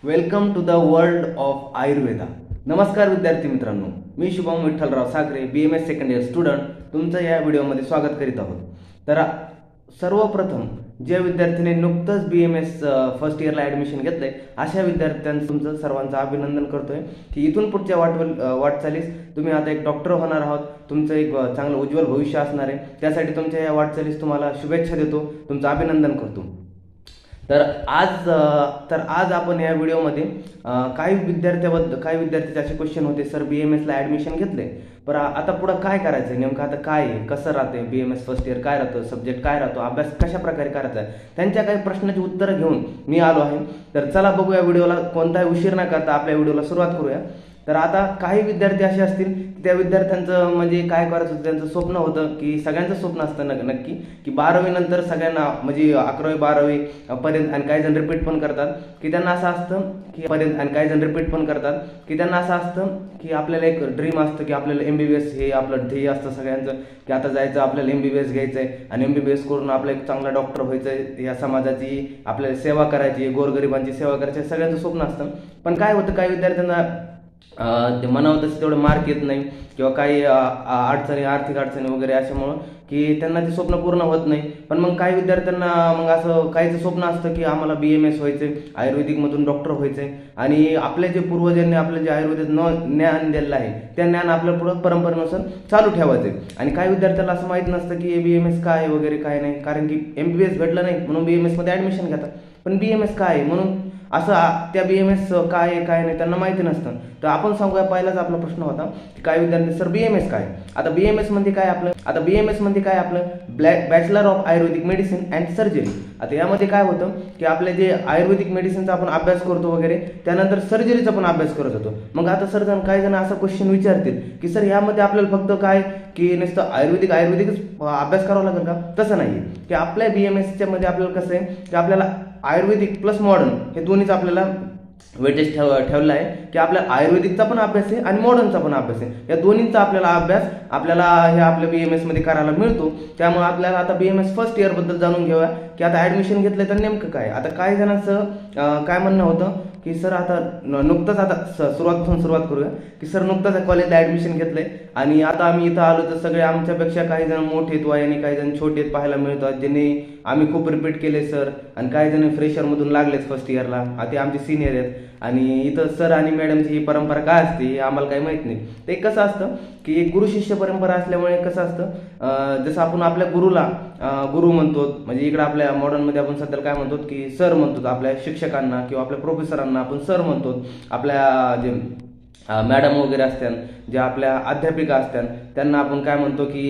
Welcome to the world of Ayurveda. नमस्कार विद्यार्थी मित्रांनो, मी Shubham Vitthalrao Sagare, BMS second year student, तुमचं या व्हिडिओमध्ये स्वागत करीत आहोत. तर सर्वप्रथम ज्या विद्यार्थ्यांनी नुकतंच BMS फर्स्ट इयरला ॲडमिशन घेतलं आहे अशा विद्यार्थ्यांचं तुमचं सर्वांचं अभिनंदन करतोय की इथून पुढच्या वाटचालीस तुम्ही आता एक डॉक्टर होणार आहात. तुमचं एक चांगलं उज्ज्वल भविष्य असणार आहे. त्यासाठी तुमच्या या वाटचालीस तुम्हाला शुभेच्छा देतो, तुमचं अभिनंदन करतो. तर आज आपण या व्हिडिओमध्ये काही विद्यार्थ्याचे असे क्वेश्चन होते, सर BMSला ॲडमिशन घेतले पण आता पुढं काय करायचं, नेमकं आता काय आहे, कसं राहते BMS फर्स्ट इयर, काय राहतं, सब्जेक्ट काय राहतो, अभ्यास कशा प्रकारे करायचा आहे, त्यांच्या काही प्रश्नाची उत्तरं घेऊन मी आलो आहे. तर चला बघूया व्हिडिओला, कोणताही उशीर न करता आपल्या व्हिडिओला सुरुवात करूया. तर आता काही विद्यार्थी असे असतील की त्या विद्यार्थ्यांचं म्हणजे काय करायचं होतं, त्यांचं स्वप्न होतं की सगळ्यांचं स्वप्न असतं नक्की की 12वी नंतर सगळ्यांना म्हणजे 11वी 12वी पर्यंत, आणि काही जण रिपीट पण करतात की त्यांना असं असतं की आपल्याला एक ड्रीम असतं की आपल्याला MBBS हे आपलं ध्येय असतं सगळ्यांचं की आता जायचं आपल्याला MBBS घ्यायचं आहे आणि MBBS करून आपलं एक चांगला डॉक्टर व्हायचं आहे, या समाजाची आपल्याला सेवा करायची, गोरगरिबांची सेवा करायची, सगळ्यांचं स्वप्न असतं. पण काय होतं, काही विद्यार्थ्यांना ते म्हणावं तसं तेवढं मार्क येत नाही किंवा काही आर्थिक अडचणी वगैरे अशामुळं की त्यांना ते स्वप्न पूर्ण होत नाही. पण मग काही विद्यार्थ्यांना मग असं काहीचं स्वप्न असतं की आम्हाला BMS व्हायचं, आयुर्वेदिकमधून डॉक्टर व्हायचं आणि आपल्या जे पूर्वजांनी आपलं जे आयुर्वेदिक ज्ञान दिलेलं आहे त्या ज्ञान आपल्या पुढं परंपरेनुसार चालू ठेवायचं. आणि काही विद्यार्थ्याला असं माहीत नसतं की BMS काय आहे वगैरे काय नाही, कारण की MBBS भेटलं नाही म्हणून BMSमध्ये ॲडमिशन घेतात. पण BMS काय आहे म्हणून असं त्या BMS काय आहे काय नाही त्यांना माहिती नसतं. तर आपण सांगूया, पहिलाच आपला प्रश्न होता की काय विद्यार्थी, सर BMS काय. आता BMS मध्ये काय आपलं bachelor of Ayurvedic medicine and surgery. आता यामध्ये काय होतं की आपले जे आयुर्वेदिक मेडिसिनचा आपण अभ्यास करतो वगैरे, त्यानंतर सर्जरीचा पण अभ्यास करत होतो. मग आता सर काही जण असा क्वेश्चन विचारतील की सर यामध्ये आपल्याला फक्त काय की नुसतं आयुर्वेदिकच अभ्यास करावा लागेल का. तसं नाही की आपल्या BMSच्या मध्ये आपल्याला कसं आहे की आपल्याला आयुर्वेदिक प्लस मॉडर्न हे दोन्हीच आपल्याला वेटेज ठेवलं आहे की आपल्या आयुर्वेदिकचा पण अभ्यास आहे आणि मॉडर्नचा पण अभ्यास आहे. या दोन्हीचा अभ्यास आपल्याला हे आपल्या BMS मध्ये करायला मिळतो. त्यामुळे आपल्याला आता BMS फर्स्ट इयर बद्दल जाणून घेऊया की आता ॲडमिशन घेतलंय तर नेमकं काय. आता काही जणांचं काय म्हणणं होतं की सर आता नुकतंच आता सुरुवात करूया की सर नुकतंच कॉलेजला ॲडमिशन घेतलंय आणि आता आम्ही इथं आलो तर सगळे आमच्यापेक्षा काही जण मोठे आहेत वयाने, काही जण छोटे आहेत पाहायला मिळतात, ज्यांनी आम्ही खूप रिपीट केले सर, आणि काही जण फ्रेशरमधून लागलेच फर्स्ट इयरला, ते आमचे सिनियर आहेत. आणि इथं सर आणि मॅडमची ही परंपरा काय असते हे आम्हाला काही माहीत नाही. ते कसं असतं की एक गुरु शिष्य परंपरा असल्यामुळे कसं असतं, जसं आपण आपल्या गुरुला गुरु म्हणतो, म्हणजे इकडे आपल्या मॉडर्नमध्ये आपण सध्या काय म्हणतो की सर म्हणतो, आपल्या शिक्षकांना किंवा आपल्या प्रोफेसरांना आपण सर म्हणतो, आपल्या जे मॅडम वगैरे असतात, ज्या आपल्या अध्यापिका असतात त्यांना आपण काय म्हणतो की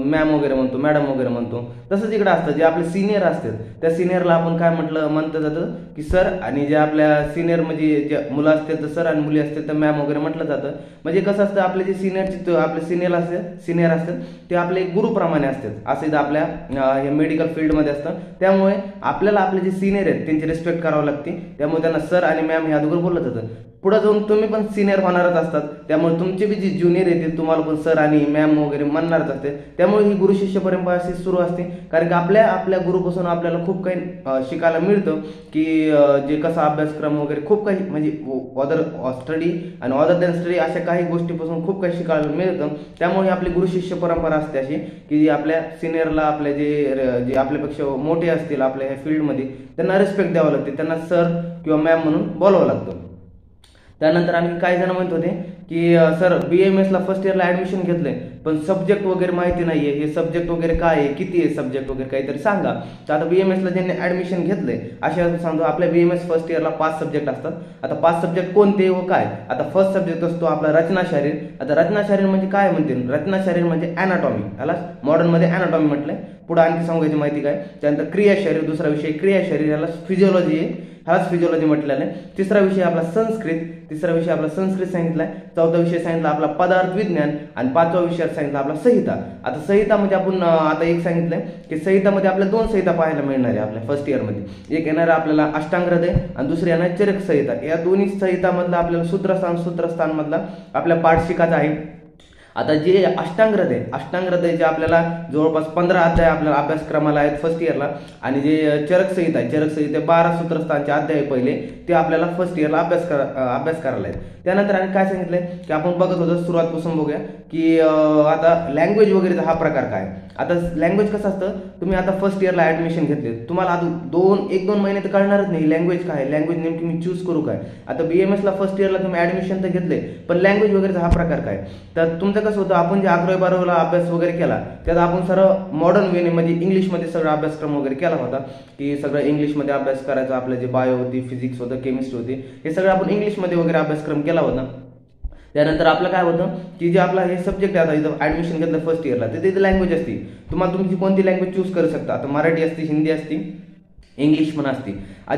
मॅम वगैरे म्हणतो, मॅडम वगैरे म्हणतो. तसंच इकडे असतं जे आपले सिनियर असतात त्या सिनियरला आपण काय म्हणतं जातं की सर, आणि जे आपल्या सिनियर म्हणजे जे मुलं असतात तर सर आणि मुली असतात तर मॅम वगैरे म्हटलं जातं. म्हणजे कसं असतं, आपले जे आपले सिनियर असतात ते आपले गुरुप्रमाणे असतात, असे आपल्या हे मेडिकल फील्डमध्ये असतं. त्यामुळे आपल्याला आपले जे सिनियर आहेत त्यांची रिस्पेक्ट करावं लागते. त्यामुळे त्यांना सर आणि मॅम हे अगोदर बोललं जातं. पुढे जाऊन तुम्ही पण सिनियर होणारच असतात, त्यामुळे तुमचे बी जे ज्युनियर येतील तुम्हाला पण सर आणि मॅम वगैरे म्हणणारच असते. त्यामुळे ही गुरु शिष्य परंपरा अशी सुरू असते, कारण की आपल्या गुरुपासून आपल्याला खूप काही शिकायला मिळतं की जे कसा अभ्यासक्रम वगैरे खूप काही म्हणजे अदर दॅन स्टडी अशा काही गोष्टीपासून खूप काही शिकायला मिळतं. त्यामुळे आपली गुरु शिष्य परंपरा असते अशी की आपल्या सिनियरला आपले जे आपल्यापेक्षा मोठे असतील आपल्या ह्या फील्डमध्ये त्यांना रिस्पेक्ट द्यावं लागते, त्यांना सर किंवा मॅम म्हणून बोलावं लागतं. त्यानंतर आम्ही काही जण म्हणत होते की सर BMSला फर्स्ट इयरला ॲडमिशन घेतलंय पण सब्जेक्ट वगैरे माहिती नाहीये, हे सब्जेक्ट वगैरे काय आहे, किती आहे सब्जेक्ट वगैरे काहीतरी सांगा. तर आता BMSला ज्यांनी ॲडमिशन घेतलंय अशा सांगतो, आपल्या BMS फर्स्ट इयरला 5 सब्जेक्ट असतात. आता 5 सब्जेक्ट कोणते व काय. आता फर्स्ट सब्जेक्ट असतो आपला रचना शरीर. आता रचना शरीर म्हणजे काय म्हणते, रचना शरीर म्हणजे ॲनाटॉमी, याला मॉडर्नमध्ये ॲनाटॉमी म्हटलंय. पुढे आणखी सांगायची माहिती काय. त्यानंतर क्रिया शरीर, दुसरा विषय क्रिया शरीर, याला फिजिओलॉजी आहे, ह्यालाच फिजिओलॉजी म्हटलेलं आहे. तिसरा विषय आपला संस्कृत सांगितलाय. चौथा विषय सांगितला आपला पदार्थ विज्ञान, आणि 5वा विषय सांगितला आपला संहिता. आता संहितामध्ये आपण आता एक सांगितलंय की संहितामध्ये आपल्याला 2 संहिता पाहायला मिळणार आहे आपल्या फर्स्ट इयरमध्ये. एक येणार आपल्याला अष्टांग हृदय आणि दुसरी येणार चरक संहिता. या दोन्ही संहितामधला आपल्याला सूत्रस्थान मधला आपल्या पाठ शिकायचा आहे. आता जे अष्टांग हृदय जे आपल्याला जवळपास 15 अध्याय आपल्याला अभ्यासक्रमाला आहेत फर्स्ट इयरला, आणि जे चरक संहिता 12 सूत्रस्थानचे अध्याय पहिले ते आपल्याला फर्स्ट इयरला अभ्यास करायला आहेत. त्यानंतर आणि काय सांगितलंय की आपण बघत होतो, सुरुवातपासून बघूया की आता लँग्वेज वगैरेचा हा प्रकार काय. आता लँग्वेज कसं असतं, तुम्ही आता फर्स्ट इयरला ऍडमिशन घेतले, तुम्हाला आता एक दोन महिने तर कळणारच नाही लँग्वेज काय, लँग्वेज नेमकी मी चूज करू काय. आता BMS ला फर्स्ट इयरला तुम्ही ऍडमिशन तर घेतले, पण लँग्वेज वगैरेचा हा प्रकार काय. तर तुमचं कसं होतं, आपण जे 11वी-12वीला अभ्यास वगैरे केला त्यात आपण सर्व मॉडर्न वेने म्हणजे इंग्लिशमध्ये सगळा अभ्यासक्रम वगैरे केला होता, की सगळं इंग्लिशमध्ये अभ्यास करायचा. आपलं जे बायो होती, फिजिक्स होतं, केमिस्ट्री होती, हे सगळं आपण इंग्लिशमध्ये वगैरे अभ्यासक्रम केला होता. त्यानंतर आपलं काय होतं की जे आपला हे सब्जेक्ट आहे, आता इथं ऍडमिशन घेतलं फर्स्ट इयरला, तर तिथे लँग्वेज असते, तुम्हाला तुमची कोणती लँग्वेज चूज करू शकता. आता मराठी असते, हिंदी असते, इंग्लिश पण असते.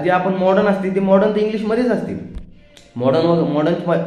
जे आपण मॉडर्न असते ते मॉडर्न तर इंग्लिशमध्येच असते, मॉडर्न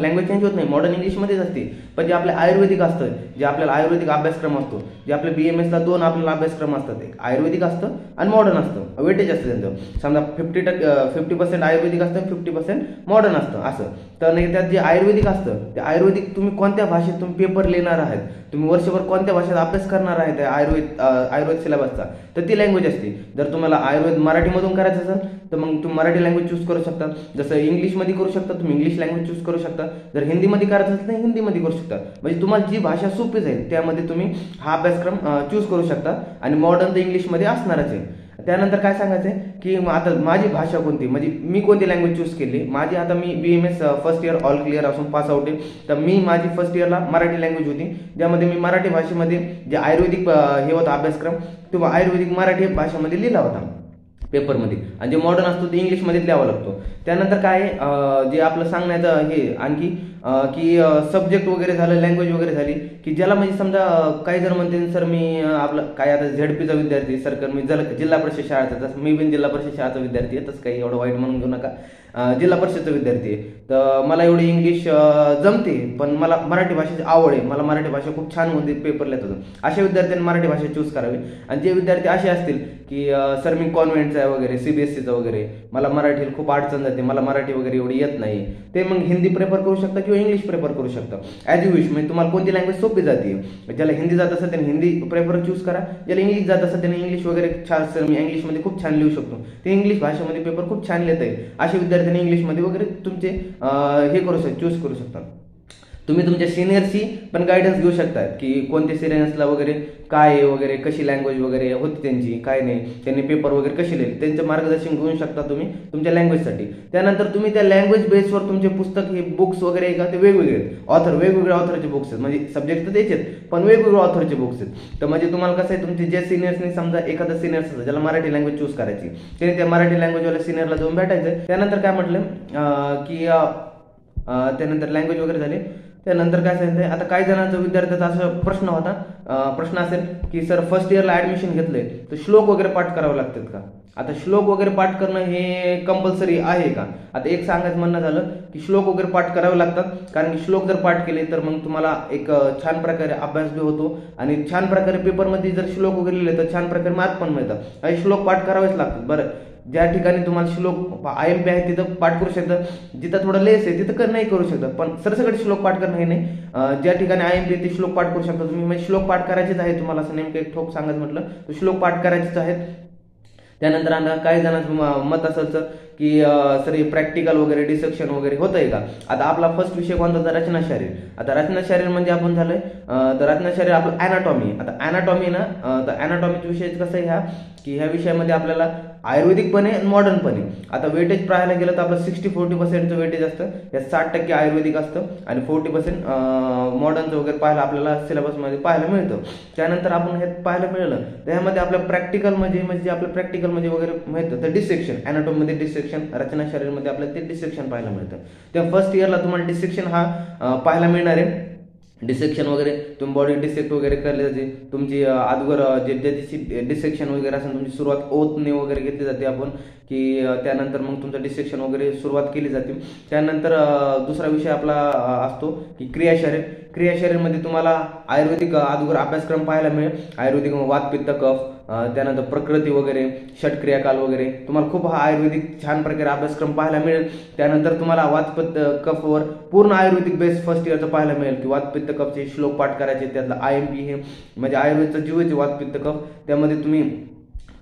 लँग्वेज चेंज होत नाही, मॉडर्न इंग्लिशमध्येच असते. पण जे आपले आयुर्वेदिक असतं, जे आपल्याला आयुर्वेदिक अभ्यासक्रम असतो, जे आपल्या BMS ला 2 आपल्याला अभ्यासक्रम असतात, एक आयुर्वेदिक असतं आणि मॉडर्न असतं, वेटेज असतं त्यांचं. समजा 50% आयुर्वेदिक असतं, 50% मॉडर्न असतं असं. तर त्यात जे आयुर्वेदिक असतं ते आयुर्वेदिक तुम्ही कोणत्या भाषेत तुम्ही पेपर लिहिणार आहेत, तुम्ही वर्षभर कोणत्या भाषेत अभ्यास करणार आहे त्या आयुर्वेद सिलेबसचा, तर ती लँग्वेज असते. जर तुम्हाला आयुर्वेद मराठीमधून करायचं असेल तर मग तुम्ही मराठी लँग्वेज चूज करू शकता. जसं इंग्लिशमध्ये करू शकता तुम्ही, इंग्लिश लँग्वेज चूज करू शकता. जर हिंदीमध्ये करायचं असेल तर हिंदीमध्ये करू शकता. म्हणजे तुम्हाला जी भाषा सोपी जाईल त्यामध्ये तुम्ही हा अभ्यासक्रम चूज करू शकता, आणि मॉडर्न तर इंग्लिशमध्ये असणारच आहे. त्यानंतर काय सांगायचं आहे की आता माझी भाषा कोणती, म्हणजे मी कोणती लँग्वेज चूज केली. माझी आता मी BMS first year all clear असून पास आउट आहे, तर मी माझी फर्स्ट इयरला मराठी लँग्वेज होती, ज्यामध्ये मी मराठी भाषेमध्ये जे आयुर्वेदिक हे होता अभ्यासक्रम, तो आयुर्वेदिक मराठी भाषेमध्ये लिहिला होता पेपरमध्ये, आणि जे मॉडर्न असतो ते इंग्लिशमध्ये लिहावा लागतो. त्यानंतर काय जे आपलं सांगण्याचं हे आणखी की सब्जेक्ट वगैरे झालं, लँग्वेज वगैरे झाली, की ज्याला म्हणजे समजा काही जण म्हणते सर मी आपलं काय आता ZP विद्यार्थी, सर मी जिल्हा परिषद शाळेचा, तसं मी पण जिल्हा परिषद शाळेचा विद्यार्थी आहे, तसं काही एवढं वाईट म्हणून घेऊ नका. जिल्हा परिषदचा विद्यार्थी आहे, तर मला एवढी इंग्लिश जमते, पण मला मराठी भाषेची आवड आहे, मला मराठी भाषा खूप छान होते, पेपर लिहित होतो. अशा विद्यार्थ्यांनी मराठी भाषा चूज करावी. आणि जे विद्यार्थी असे असतील की सर मी कॉन्व्हेंटचा आहे वगैरे, CBSEचा वगैरे, मला मराठी खूप अडचण जाते, मला मराठी वगैरे एवढी येत नाही, ते मग हिंदी प्रेफर करू शकता किंवा इंग्लिश प्रेफर करू शकता, ॲज यू विश. म्हणजे तुम्हाला कोणती लँग्वेज सोपी जाते. ज्याला हिंदी जात असेल त्याने हिंदी प्रेफर चूज करा, ज्याला इंग्लिश जात असेल त्याने इंग्लिश वगैरे छान, सर मी इंग्लिशमध्ये खूप छान लिहू शकतो, ते इंग्लिश भाषेमध्ये पेपर खूप छान लिहिता येईल, अशा विद्यार्थ्यांनी इंग्लिशमध्ये वगैरे तुमचे हे करू शकता, चूज करू शकता. तुम्ही तुमच्या सिनियर्सची पण गायडन्स घेऊ शकता की कोणत्या सिनियर्सला वगैरे काय आहे वगैरे, कशी लँग्वेज वगैरे होती त्यांची, काय नाही, त्यांनी पेपर वगैरे कशी लिहिले, त्यांचं मार्गदर्शन घेऊ शकता तुम्ही तुमच्या लँग्वेजसाठी. त्यानंतर तुम्ही त्या लँग्वेज बेसवर तुमचे पुस्तक हे बुक्स वगैरे का ते वेगवेगळे ऑथर, वेगवेगळ्या ऑथरचे बुक्स आहेत, म्हणजे सब्जेक्ट तर द्यायचे पण वेगवेगळे ऑथरचे बुक्स आहेत. तर म्हणजे तुम्हाला कसं आहे, तुमचे जे सिनियर्सनी समजा एखादा सिनियर्स असतं ज्याला मराठी लँग्वेज चूज करायची, त्याने त्या मराठी लँग्वेजवाल्या सिनियरला जाऊन भेटायचं. त्यानंतर काय म्हटलं की त्यानंतर लँग्वेज वगैरे झाले. त्यानंतर काय सांगितलंय, आता काही जणांचा विद्यार्थ्याचा असा प्रश्न असेल की सर फर्स्ट इयरला ऍडमिशन घेतलंय तर श्लोक वगैरे पाठ करावे लागतात का. आता श्लोक वगैरे पाठ करणं हे कंपल्सरी आहे का. आता एक सांगायचं म्हणणं झालं की श्लोक वगैरे पाठ करावे लागतात, कारण की श्लोक जर पाठ केले तर मग तुम्हाला एक छान प्रकारे अभ्यास बी होतो, आणि छान प्रकारे पेपरमध्ये जर श्लोक वगैरे लिहिले तर छान प्रकारे मार्क पण मिळतात. काही श्लोक पाठ करावेच लागतात. बरं, ज्या ठिकाणी तुम्हाला श्लोक IMP आहे तिथं पाठ करू शकता, जिथं थोडं लेस आहे तिथं नाही करू शकता, पण सरसकट श्लोक पाठ करणं हे नाही. ज्या ठिकाणी IMP ते श्लोक पाठ करू शकता तुम्ही, म्हणजे श्लोक पाठ करायचेच आहे तुम्हाला, असं नेमकं एक ठोक सांगायचं म्हटलं तर श्लोक पाठ करायचेच आहेत. त्यानंतर आता काही जणांचं मत असायचं की सर हे प्रॅक्टिकल वगैरे डिसेक्शन वगैरे होत आहे का. आता आपला फर्स्ट विषय कोणता तर रचना शरीर. आता रचना शरीर म्हणजे आपण झालंय तर रचना शरीर आपलं अॅनाटॉमी. आता अॅनाटॉमी ना, तर अॅनाटॉमीचा विषय कसं आहे की ह्या विषयामध्ये आपल्याला आयुर्वेदिक पण आहे आणि मॉडर्न पण आहे. आता वेटेज पाहायला गेलं तर आपलं 60-40% वेटेज असतं, यात 60% आयुर्वेदिक असतं आणि 40% मॉडर्नचं वगैरे पाहायला आपल्याला सिलेबसमध्ये पाहायला मिळतं. त्यानंतर आपण हे पाहायला मिळालं त्यामध्ये आपलं प्रॅक्टिकल म्हणजे आपलं प्रॅक्टिकल म्हणजे वगैरे माहितं तर डिसेक्शन, अॅनाटॉमीमध्ये डिसेक्शन, रचना शरीरमध्ये आपल्याला ते डिसेक्शन पाहायला मिळतं. तेव्हा फर्स्ट इयरला तुम्हाला डिसेक्शन हा पाहायला मिळणार आहे. डिसेक्शन वगैरे तुम्ही बॉडी डिसेक्ट वगैरे करले जाते, तुमची अगोदर जे ज्याची डिसेक्शन वगैरे असेल तुमची सुरुवात ओतने वगैरे घेतली जाते आपण, की त्यानंतर मग तुमचं डिसेक्शन वगैरे सुरुवात केली जाते. त्यानंतर दुसरा विषय आपला असतो की क्रियाशरीर. क्रियाशरीरमध्ये तुम्हाला आयुर्वेदिक अगोदर अभ्यासक्रम पाहायला मिळेल. आयुर्वेदिक वात पित्त कफ, त्यानंतर प्रकृती वगैरे, षटक्रियाकाल वगैरे, तुम्हाला खूप हा आयुर्वेदिक छान प्रकारे अभ्यासक्रम पाहायला मिळेल. त्यानंतर तुम्हाला वात पित्त कफवर पूर्ण आयुर्वेदिक बेस फर्स्ट इयरचं पाहायला मिळेल की वात पित्त कफचे श्लोक पाठ करायचे. त्यातलं IMP हे म्हणजे आयुर्वेदचं जीवचे वात पित्त कफ, त्यामध्ये तुम्ही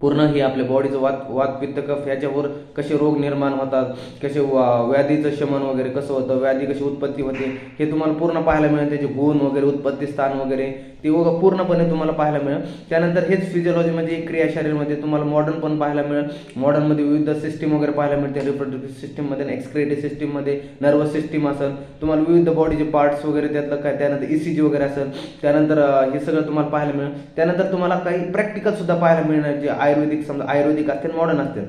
पूर्ण हे आपल्या बॉडीचं वात पित्त कफ ह्याच्यावर कसे रोग निर्माण होतात, कसे व्याधीचं शमन वगैरे कसं होतं, व्याधी कशी उत्पत्ती होते हे तुम्हाला पूर्ण पाहायला मिळेल. त्याचे गुण वगैरे, उत्पत्ती स्थान वगैरे ते पूर्णपणे तुम्हाला पाहायला मिळेल. त्यानंतर हेच फिजिओलॉजी म्हणजे क्रियाशरीरमध्ये तुम्हाला मॉडर्न पण पाहायला मिळेल. मॉडर्नमध्ये विविध सिस्टीम वगैरे पाहायला मिळते. रिप्रोडक्टिव्ह सिस्टीममध्ये, एक्सक्रिएटिव्ह सिस्टीममध्ये, नर्वस सिस्टीम असेल, तुम्हाला विविध बॉडीचे पार्ट्स वगैरे त्यातलं काय, त्यानंतर ECG वगैरे असेल, त्यानंतर हे सगळं तुम्हाला पाहायला मिळेल. त्यानंतर तुम्हाला काही प्रॅक्टिकल सुद्धा पाहायला मिळणार जे आयुर्वेदिक, समजा आयुर्वेदिक असतील, मॉडर्न असतील.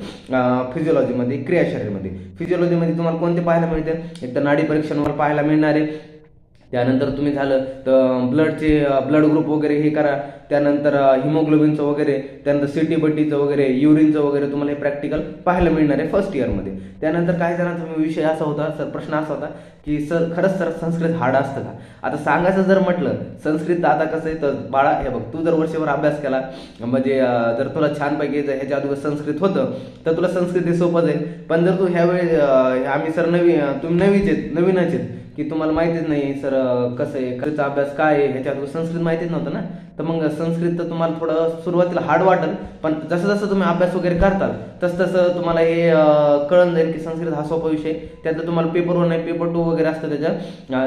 फिजिओलॉजीमध्ये, क्रियाशरीरमध्ये, फिजिओलॉजीमध्ये तुम्हाला कोणते पाहायला मिळते, एक तर नाडी परीक्षण पाहायला मिळणार आहे. त्यानंतर तुम्ही झालं तर ब्लड ग्रुप वगैरे हे करा. त्यानंतर हिमोग्लोबिनचं वगैरे, त्यानंतर CT-BTचं वगैरे, युरिनचं वगैरे तुम्हाला हे प्रॅक्टिकल पाहायला मिळणार आहे फर्स्ट इयरमध्ये. त्यानंतर काही जणांचा विषय असा होता, सर प्रश्न असा होता की सर खरंच सर संस्कृत हार्ड असतं का? आता सांगायचं जर म्हटलं संस्कृत आता कसं आहे तर बाळा हे बघ, तू जर वर्षभर अभ्यास केला म्हणजे जर तुला छानपैकी जर ह्याच्या अगोदर संस्कृत होतं तर तुला संस्कृत हे सोपं जाईल. पण जर तू ह्यावेळी आम्ही सर तुम्ही नवीनच आहेत की तुम्हाला माहितीच नाही सर कसं आहे, खरंचा अभ्यास काय आहे, ह्याच्या अगोदर संस्कृत माहितीच नव्हतं ना, तर मग संस्कृत तर तुम्हाला थोडं सुरुवातीला हार्ड वाटेल. पण जसं जसं तुम्ही अभ्यास वगैरे करताल तसं तुम्हाला हे कळून जाईल की संस्कृत हा सोपा विषय. त्यातलं तुम्हाला पेपर 1 आहे, पेपर 2 वगैरे असतं त्याच्यात,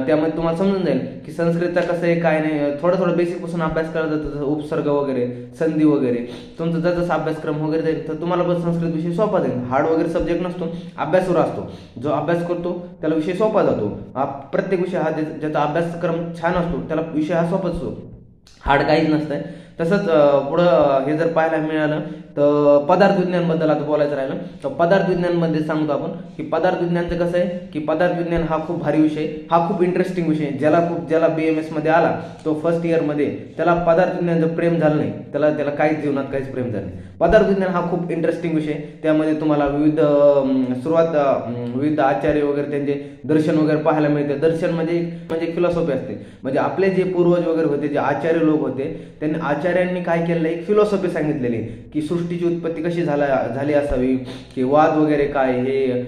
त्यामध्ये तुम्हाला समजून जाईल की संस्कृतचा कसं आहे काय नाही. थोडं बेसिकपासून अभ्यास करत जातं, जसं उपसर्ग वगैरे, संधी वगैरे, तुमचा जसं अभ्यासक्रम वगैरे जाईल तर तुम्हाला पण संस्कृत विषय सोपा जाईल. हार्ड वगैरे सब्जेक्ट नसतो, अभ्यासवर असतो. जो अभ्यास करतो त्याला विषय सोपा जातो. प्रत्येक विषय हा ज्याचा अभ्यासक्रम छान असतो त्याला विषय हा सोपाच असतो, हार्ड काहीच नसतंय. तसंच पुढं हे जर पाहायला मिळालं तर पदार्थ विज्ञानबद्दल आता बोलायचं राहिलं तर पदार्थ विज्ञानमध्ये सांगतो आपण की पदार्थ विज्ञानचं कसं आहे की पदार्थ विज्ञान हा खूप भारी विषय, हा खूप इंटरेस्टिंग विषय. ज्याला BMS मध्ये आला तो फर्स्ट इयरमध्ये त्याला पदार्थ विज्ञानाचं प्रेम झालं नाही, त्याला काहीच जीवनात काहीच प्रेम झालं नाही. पदार्थ विज्ञान हा खूप इंटरेस्टिंग विषय. त्यामध्ये तुम्हाला विविध आचार्य वगैरे त्यांचे दर्शन वगैरे पाहायला मिळते. दर्शन म्हणजे फिलॉसॉफी असते. म्हणजे आपले जे पूर्वज वगैरे होते, जे आचार्य लोक होते, त्यांनी आचार्यांनी काय केलेलं, एक फिलॉसॉफी सांगितलेली की सृष्टीची उत्पत्ती कशी झाली असावी, की वाद वगैरे काय, हे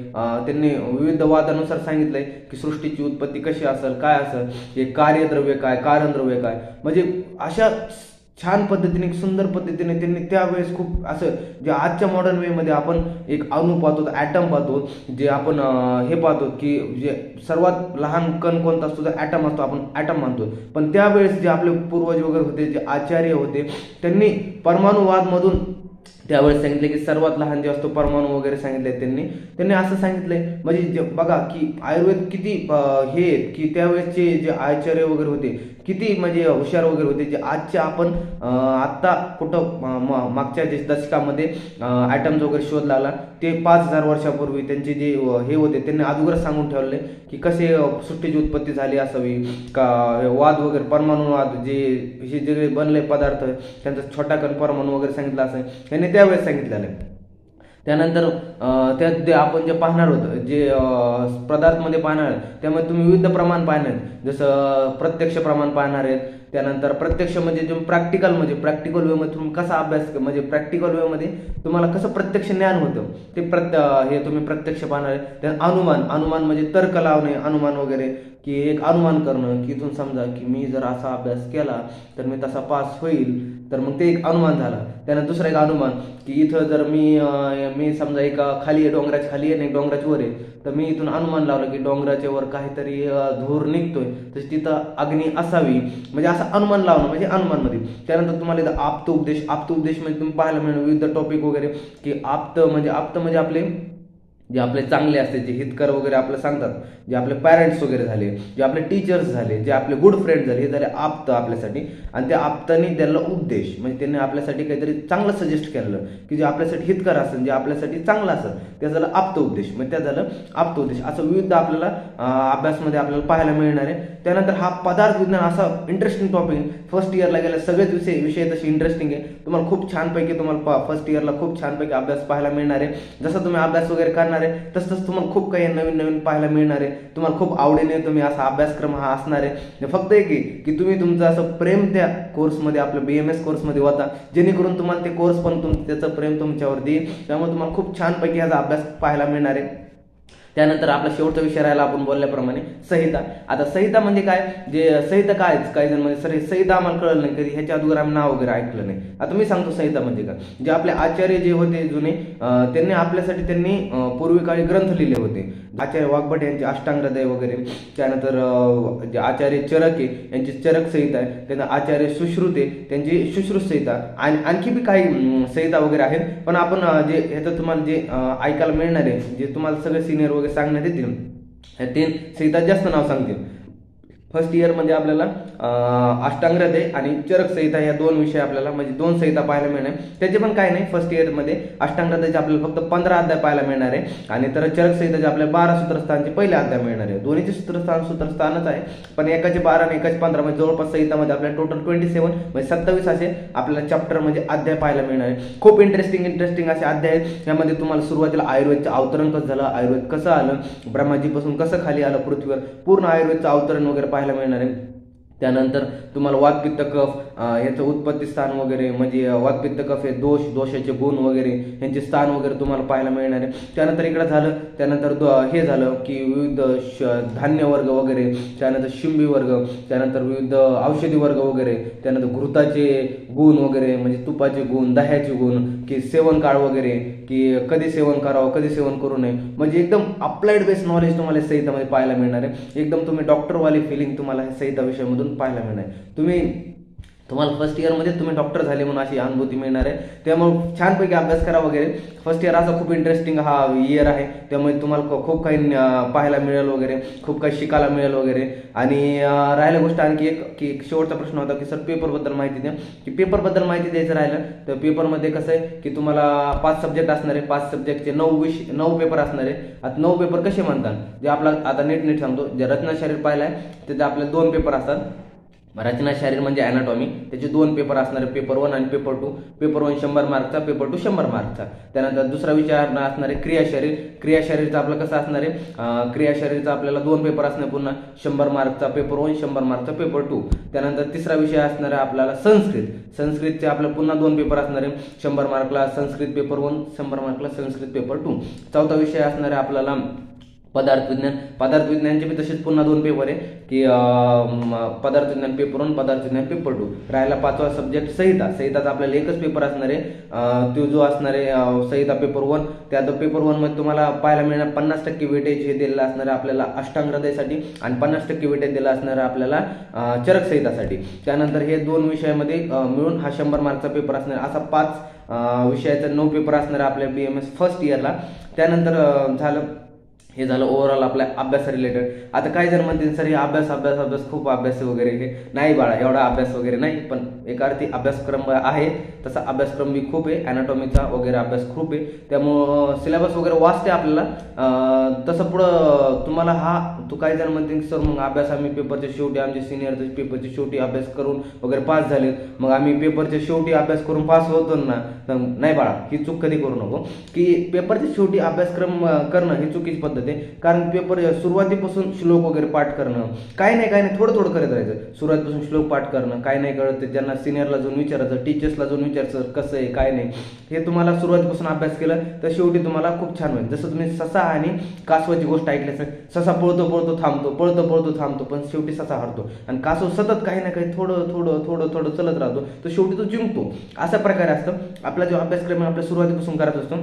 त्यांनी विविध वादानुसार सांगितलंय की सृष्टीची उत्पत्ती कशी असेल, काय असेल, हे कार्यद्रव्य काय, कारणद्रव्य काय. म्हणजे अशा छान पद्धतीने, सुंदर पद्धतीने त्यांनी त्यावेळेस खूप असं, जे आजच्या मॉडर्न वेमध्ये आपण एक अणू पाहतो, ॲटम पाहतो, जे आपण हे पाहतो की जे सर्वात लहान कण कोणता असतो तर ॲटम असतो, आपण ॲटम मानतो. पण त्यावेळेस जे आपले पूर्वज वगैरे होते, जे आचार्य होते, त्यांनी परमाणुवादमधून त्यावेळेस सांगितले की सर्वात लहान जे असतो परमाणू वगैरे सांगितले. त्यांनी असं सांगितलंय. म्हणजे बघा की आयुर्वेद किती हे की त्यावेळेसचे जे आचार्य वगैरे होते किती म्हणजे हुशार वगैरे होते, जे आजच्या आपण आत्ता कुठं मागच्या जे दशकामध्ये ॲटम्स वगैरे शोध लागला ते 5000 वर्षापूर्वी त्यांचे जे हे होते त्यांनी अगोदर सांगून ठेवले की कसे सृष्टीची उत्पत्ती झाली असावी, का वाद वगैरे, परमाणुवाद, हे जे बनले पदार्थ त्यांचा छोटा कण परमाणू वगैरे सांगितलं असं त्यांनी त्यावेळेस सांगितलेलं आहे. त्यानंतर त्यात आपण जे पाहणार होतं, जे पदार्थमध्ये पाहणार त्यामध्ये तुम्ही विविध प्रमाण पाहणार, जसं प्रत्यक्ष प्रमाण पाहणार आहेत. त्यानंतर प्रत्यक्ष म्हणजे जो प्रॅक्टिकल वेमध्ये तुम्ही कसा अभ्यास, म्हणजे प्रॅक्टिकल वेमध्ये तुम्हाला कसं प्रत्यक्ष ज्ञान होतं ते हे तुम्ही प्रत्यक्ष पाहणार आहे. त्यात अनुमान म्हणजे तर्क लावणे, अनुमान वगैरे, की एक अनुमान करणं की इथून समजा की मी जर असा अभ्यास केला तर मी तसा पास होईल, तर मग ते एक अनुमान झालं. त्यानंतर दुसरं एक अनुमान की इथं जर मी समजा एका खाली डोंगराच्या खाली आहे, डोंगराच्या वर आहे, तर मी इथून अनुमान लावलं की डोंगराच्या वर काहीतरी धूर निघतोय, तर तिथं अग्नी असावी. म्हणजे असं अनुमान लावणं म्हणजे अनुमानमध्ये. त्यानंतर तुम्हाला इथं आप्त उपदेश म्हणजे तुम्ही पाहायला मिळेल विविध टॉपिक वगैरे की आप्त म्हणजे आपले जे आपले चांगले असते, जे हितकर वगैरे आपलं सांगतात, जे आपले पॅरेंट्स वगैरे झाले, जे आपले टीचर्स झाले, जे आपले गुड फ्रेंड झाले, हे झाले आप्त आपल्यासाठी. आणि त्या आप्तांनी त्याला उपदेश म्हणजे त्यांनी आपल्यासाठी काहीतरी चांगलं सजेस्ट केलं की जे आपल्यासाठी हितकर असेल, जे आपल्यासाठी चांगलं असेल, त्या झालं आप्त उपदेश. म्हणजे त्या झालं आप्त उपदेश. असं विविध आपल्याला अभ्यासमध्ये आपल्याला पाहायला मिळणार आहे. त्यानंतर हा पदार्थ विज्ञान असा इंटरेस्टिंग टॉपिक, फर्स्ट इयरला गेला सगळेच विषय तसे इंटरेस्टिंग आहे. तुम्हाला खूप छानपैकी फर्स्ट इयरला खूप छानपैकी अभ्यास पाहायला मिळणार आहे. जसं तुम्ही अभ्यास वगैरे करणार राहणार आहे, तसंच तुम्हाला खूप काही नवीन नवीन पाहायला मिळणार आहे. तुम्हाला खूप आवडीने तुम्ही असा अभ्यासक्रम हा असणार आहे. फक्त एक की तुम्ही तुमचं असं प्रेम त्या कोर्समध्ये, आपलं BMS कोर्समध्ये होता, जेणेकरून तुम्हाला ते कोर्स पण त्याचं प्रेम तुमच्यावरती येईल. त्यामुळे तुम्हाला खूप छानपैकी याचा अभ्यास पाहायला मिळणार आहे. त्यानंतर आपला शेवटचा विषय राहिला आपण बोलल्याप्रमाणे संहिता. आता संहिता म्हणजे काय, जे संहिता काय, काही जण म्हणजे सर संहिता आम्हाला कळलं नाही कधी, ह्याच्या अगोदर आम्ही नाव वगैरे ऐकलं नाही. आता मी सांगतो संहिता म्हणजे काय. जे आपले आचार्य जे होते जुने, त्यांनी आपल्यासाठी पूर्वी काळी ग्रंथ लिहिले होते. आचार्य वाघभट यांचे अष्टांग हृदय वगैरे, त्यानंतर जे आचार्य चरक यांची चरक संहिता आहे, त्यानंतर आचार्य सुश्रुते त्यांची सुश्रुत संहिता, आणि आणखी बी काही संहिता वगैरे आहेत. पण आपण जे ह्याचं तुम्हाला जे ऐकायला मिळणार आहे, जे तुम्हाला सगळे सिनियर वगैरे सांगण्यात येतील, ह्या 3 संहिता जास्त नाव सांगतील. फर्स्ट इयर मध्ये आपल्याला अष्टांग हृदय आणि चरक संहिता या 2 विषय आपल्याला, म्हणजे 2 संहिता पाहायला मिळणार. त्याचे पण काय नाही, फर्स्ट इयर मध्ये अष्टांग हृदयचे आपल्याला फक्त 15 अध्याय पाहायला मिळणार आहे, आणि तर चरक संहिताचे आपल्याला 12 सूत्रस्थानचे पहिले अध्याय मिळणार आहे. दोन्हीचे सूत्रस्थानच आहे, पण एकाचे 12 आणि एकाचे 15, म्हणजे जवळपास संहितामध्ये आपल्याला टोटल 27 म्हणजे 27 असे आपल्याला चॅप्टर म्हणजे अध्याय पाहायला मिळणार आहे. खूप इंटरेस्टिंग असे अध्याय आहेत. यामध्ये तुम्हाला सुरुवातीला आयुर्वेदचं अवतरण कसं झालं, आयुर्वेद कसं आलं, ब्रह्माजीपासून कसं खाली आलं पृथ्वीवर, पूर्ण आयुर्वेदचं अवतरण वगैरे पाहायला मिळणार आहे. त्यानंतर तुम्हाला वातपित्त कफ याचं उत्पत्ती स्थान वगैरे, म्हणजे वातपित्त कफ हे दोषाचे गुण वगैरे, यांचे स्थान वगैरे तुम्हाला पाहायला मिळणार आहे. त्यानंतर इकडे झालं, त्यानंतर हे झालं की विविध धान्य वर्ग वगैरे, त्यानंतर शिंबी वर्ग, त्यानंतर विविध औषधी वर्ग वगैरे, त्यानंतर घृताचे गुण वगैरे, म्हणजे तुपाचे गुण, दह्याचे गुण, की सेवन काळ वगैरे, की कधी सेवन करावं कधी सेवन करू नये, म्हणजे एकदम अप्लाइड बेस्ड नॉलेज तुम्हाला संहितामध्ये पाहायला मिळणार आहे. एकदम तुम्ही डॉक्टरवाली फिलिंग तुम्हाला संहिता विषयामधून पाहायला मिळणार. तुम्हाला फर्स्ट इयरमध्ये तुम्ही डॉक्टर झाले म्हणून अशी अनुभूती मिळणार आहे. त्यामुळे छानपैकी अभ्यास करा वगैरे. फर्स्ट इयर असा खूप इंटरेस्टिंग हा इयर आहे, त्यामुळे तुम्हाला खूप काही पाहायला मिळेल वगैरे, खूप काही शिकायला मिळेल वगैरे. आणि राहिल्या गोष्ट आणखी एक, की शेवटचा प्रश्न होता की सर पेपरबद्दल माहिती द्या. की पेपरबद्दल माहिती द्यायचं राहिलं तर पेपरमध्ये कसं आहे की तुम्हाला 5 सब्जेक्ट असणार आहे, 5 सब्जेक्टचे 9 पेपर असणार आहे. आता 9 पेपर कसे म्हणतात, जे आपला आता नीट सांगतो, जे रचना शरीर पाहिलं आहे त्याचे आपले 2 पेपर असतात. रचना शरीर म्हणजे अॅनाटॉमी, त्याचे 2 पेपर असणार आहे, पेपर 1 आणि पेपर 2. पेपर 1 100 मार्कचा, पेपर 2 100 मार्कचा. त्यानंतर दुसरा विषय असणार आहे क्रिया शरीर. क्रिया शरीरचं आपलं कसं असणार आहे, क्रिया शरीरचा आपल्याला 2 पेपर असणार, पुन्हा 100 मार्कचा पेपर 1, 100 मार्कचा पेपर 2. त्यानंतर तिसरा विषय असणार आहे आपल्याला संस्कृत. संस्कृतचे आपल्याला पुन्हा 2 पेपर असणार आहे, 100 मार्कला संस्कृत पेपर 1, 100 मार्कला संस्कृत पेपर 2. चौथा विषय असणार आहे आपल्याला पदार्थ विज्ञान. पदार्थ विज्ञानचे बी तसेच पुन्हा 2 पेपर आहे, की पदार्थ विज्ञान पेपर 1, पदार्थ विज्ञान पेपर 2. राहिला 5वा सब्जेक्ट संहिता. संहिताचा आपल्याला एकच पेपर असणार आहे, तो जो असणार आहे संहिता पेपर 1. त्यात पेपर 1 मध्ये तुम्हाला पाहायला मिळणार 50% वेटेज हे दिलेलं असणार आहे आपल्याला अष्टांग हृदयसाठी, आणि 50% वेटेज दिलं असणार आहे आपल्याला चरक संहितासाठी. त्यानंतर हे 2 विषयामध्ये मिळून हा 100 मार्कचा पेपर असणार. असा 5 विषयाचा 9 पेपर असणार आहे आपल्या BMS फर्स्ट इयरला. त्यानंतर हे झालं ओव्हरऑल आपल्या अभ्यास रिलेटेड. आता काही जण म्हणतील सर हे अभ्यास खूप अभ्यास वगैरे, हे नाही बाळा, एवढा अभ्यास वगैरे नाही, पण एका अर्थी अभ्यासक्रम आहे, तसा अभ्यासक्रम बी खूप आहे. अॅनाटॉमीचा वगैरे अभ्यास खूप आहे, त्यामुळं सिलेबस वगैरे वाचते आपल्याला. तसं पुढं तुम्हाला काही जण म्हणतील सर मग अभ्यास आम्ही पेपरच्या शेवटी, आमचे सिनियर पेपरच्या शेवटी अभ्यास करून वगैरे पास झाले, मग आम्ही पेपरच्या शेवटी अभ्यास करून पास होतो ना. नाही बाळा, ही चूक कधी करू नको, की पेपरच्या शेवटी अभ्यासक्रम करणं ही चुकीची पद्धत. कारण पेपर सुरुवातीपासून श्लोक वगैरे पाठ करणं, काही नाही थोडं करत राहायचं. सुरुवातीपासून श्लोक पाठ करणं, काही नाही कळत ज्यांना सिनियरला जाऊन विचारायचं, टीचर्सला जाऊन विचारायचं कसं आहे काय नाही. हे तुम्हाला सुरुवातीपासून अभ्यास केलं तर शेवटी तुम्हाला खूप छान होईल. जसं तुम्ही ससा आणि कासवाची गोष्ट ऐकली असेल, ससा पळतो थांबतो, पण शेवटी ससा हरतो. आणि कासव सतत काही ना काही थोडं चलत राहतो, तर शेवटी तो जिंकतो. अशा प्रकारे असतं आपला जो अभ्यासक्रम आपल्या सुरुवातीपासून करत असतो.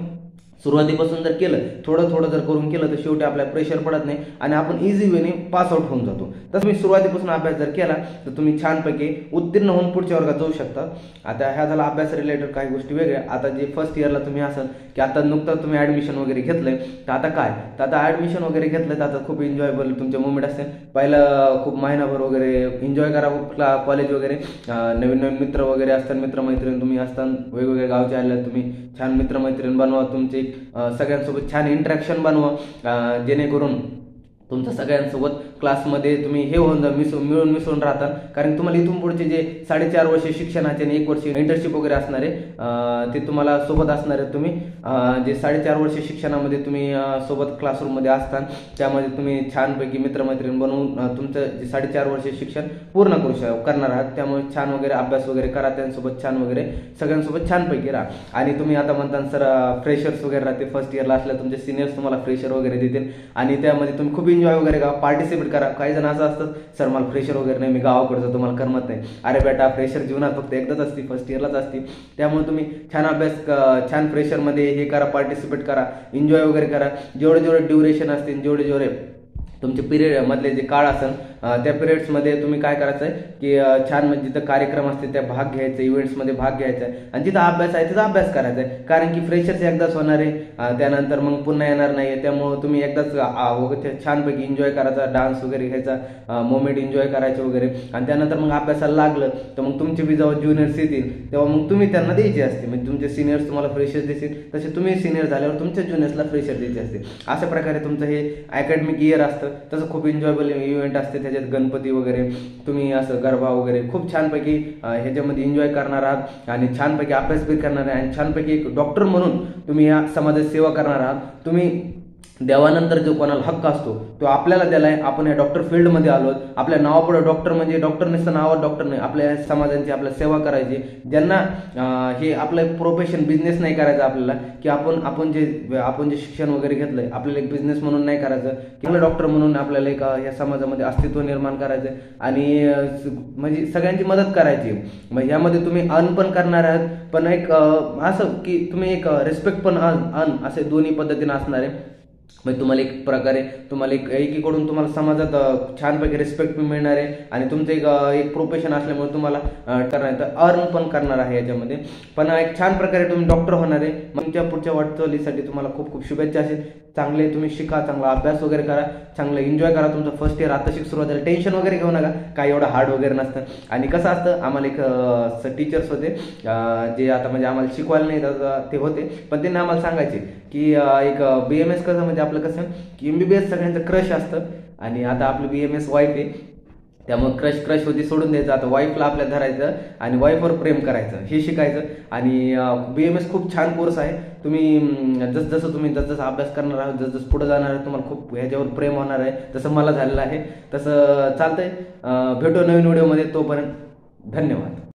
सुरुवातीपासून जर केलं, थोडं जर करून केलं, तर शेवटी आपल्याला प्रेशर पडत नाही आणि आपण इझी वेने पास आउट होऊन जातो. तर तुम्ही सुरुवातीपासून अभ्यास जर केला तर तुम्ही छानपैकी उत्तीर्ण होऊन पुढच्या वर्गात जाऊ शकता. आता ह्या झाला अभ्यास रिलेटेड काही गोष्टी वेगळ्या. आता जे फर्स्ट इयरला तुम्ही असाल की आता नुकताच तुम्ही ॲडमिशन वगैरे घेतलंय, तर आता काय, तर आता ॲडमिशन वगैरे घेतलं तर आता खूप एन्जॉयबल तुमचे मोमेंट असतील. पहिलं खूप महिनाभर वगैरे एन्जॉय करा कॉलेज वगैरे. नवीन मित्र वगैरे असतात, मित्रमैत्रीण तुम्ही असतात, वेगवेगळ्या गावचे आले तुम्ही छान मित्रमैत्रीण बनवा, तुमचे सगळ्यांसोबत छान इंटरॅक्शन बनवा, जेणेकरून तुमच्या सगळ्यांसोबत क्लासमध्ये तुम्ही हे होऊन मिळून मिसळून राहतात, कारण तुम्हाला इथून पुढचे जे 4.5 वर्ष शिक्षणाचे आणि 1 वर्ष इंटर्नशिप वगैरे असणार आहे ते तुम्हाला सोबत असणार आहे. तुम्ही जे 4.5 वर्ष शिक्षणामध्ये तुम्ही सोबत क्लासरूममध्ये असतात, त्यामध्ये तुम्ही छानपैकी मित्रमैत्रीण बनवून तुमचं जे 4.5 वर्ष शिक्षण पूर्ण करणार आहात. त्यामुळे छान वगैरे अभ्यास वगैरे करा, त्यांसोबत छान वगैरे सगळ्यांसोबत छानपैकी राहा. आणि तुम्ही आता म्हणता सर फ्रेशर्स वगैरे राहते, फर्स्ट इयरला असल्या तुमचे सिनियर्स तुम्हाला फ्रेशर वगैरे देतील आणि त्यामध्ये तुम्ही खूप एन्जॉय वगैरे करा, पार्टिसिपेट करा. काही जण असं असतं सर मला फ्रेशर वगैरे नाही, मी गावाकडचं तुम्हाला करमत नाही. अरे बेटा, फ्रेशर जीवनात फक्त एकदाच असते, फर्स्ट इयरलाच असते. त्यामुळे तुम्ही छान अभ्यास छान फ्रेशरमध्ये हे करा, पार्टिसिपेट करा, एन्जॉय वगैरे करा. जेवढे ड्युरेशन असतील, जेवढे तुमचे पिरियड मधले जे काळ असेल त्या पिरियड्समध्ये तुम्ही काय करायचं आहे की छान म्हणजे जिथं कार्यक्रम असते त्या भाग घ्यायचे, इव्हेंट्समध्ये भाग घ्यायचा आहे आणि जिथं अभ्यास आहे तिथं अभ्यास करायचा आहे. कारण की फ्रेशर्स एकदाच होणार आहे, त्यानंतर मग पुन्हा येणार नाही. त्यामुळं तुम्ही एकदाच छानपैकी एन्जॉय करायचा, डान्स वगैरे घ्यायचा, मोमेंट एन्जॉय करायचे वगैरे. आणि त्यानंतर मग अभ्यासाला लागलं तर मग तुमचे बी जेव्हा ज्युनियर्स येतील तेव्हा मग तुम्ही त्यांना द्यायची असते. म्हणजे तुमचे सिनियर्स तुम्हाला फ्रेशर्स देतील, तसे तुम्ही सिनियर झाल्यावर तुमच्या ज्युनियर्सला फ्रेशर द्यायचे असते. अशा प्रकारे तुमचं हे अकॅडमिक इयर असतं. तसं खूप एन्जॉयबल इव्हेंट असते, त्याच्यात गणपती वगैरे, तुम्ही असं गरबा वगैरे खूप छानपैकी ह्याच्यामध्ये एन्जॉय करणार आहात आणि छानपैकी अभ्यास बी करणार आहे आणि छानपैकी एक डॉक्टर म्हणून तुम्ही या समाजाची सेवा करणार आहात. तुम्ही देवानंतर जो कोणाला हक्क असतो तो आपल्याला दिलाय. आपण या डॉक्टर फील्डमध्ये आलो, आपल्या नावापुढे डॉक्टर म्हणजे डॉक्टर नसतं, नावात डॉक्टर नाही. आपल्या समाजांची आपल्या सेवा करायची, ज्यांना हे आपलं प्रोफेशन बिझनेस नाही करायचं आपल्याला, की आपण जे शिक्षण वगैरे घेतलंय आपल्याला एक बिझनेस म्हणून नाही करायचं, की डॉक्टर म्हणून आपल्याला एक या समाजामध्ये अस्तित्व निर्माण करायचं आणि म्हणजे सगळ्यांची मदत करायची. मग यामध्ये तुम्ही अर्न पण करणार आहात, पण एक असं की तुम्ही एक रिस्पेक्ट पण अर्न असे दोन्ही पद्धतीने असणार आहे. म्हणजे तुम्हाला एक प्रकारे तुम्हाला एकीकडून तुम्हाला समाजात छानपैकी रिस्पेक्ट पण मिळणार आहे आणि तुमचं एक प्रोफेशन असल्यामुळे तुम्हाला करणार आहे, तर अर्न पण करणार आहे याच्यामध्ये. पण एक छान प्रकारे तुम्ही डॉक्टर होणार आहे. तुमच्या पुढच्या वाटचालीसाठी तुम्हाला खूप खूप शुभेच्छा असेल. चांगले तुम्ही शिका, चांगला अभ्यास वगैरे करा, चांगलं एन्जॉय करा. तुमचं फर्स्ट इयर आता सुरुवात झाली, टेन्शन वगैरे घेऊ नका, काय एवढं हार्ड वगैरे नसतं. आणि कसं असतं, आम्हाला एक टीचर्स होते जे आता म्हणजे आम्हाला शिकवायला नाही ते होते, पण त्यांनी आम्हाला सांगायचे की एक BMS कसं म्हणजे आपलं कसं की MBBS सगळ्यांचं क्रश असतं आणि आता आपलं BMS वाईफ आहे, त्यामुळे क्रश होती सोडून द्यायचं, आता वाईफला आपल्या धरायचं आणि वाईफवर प्रेम करायचं हे शिकायचं. आणि BMS खूप छान कोर्स आहे. तुम्ही जसं अभ्यास करणार आहात, जसं पुढे जाणार आहे, तुम्हाला खूप ह्याच्यावर प्रेम होणार आहे. तसं मला झालेलं आहे. तसं चालतंय. भेटू नवीन व्हिडिओमध्ये, तोपर्यंत धन्यवाद.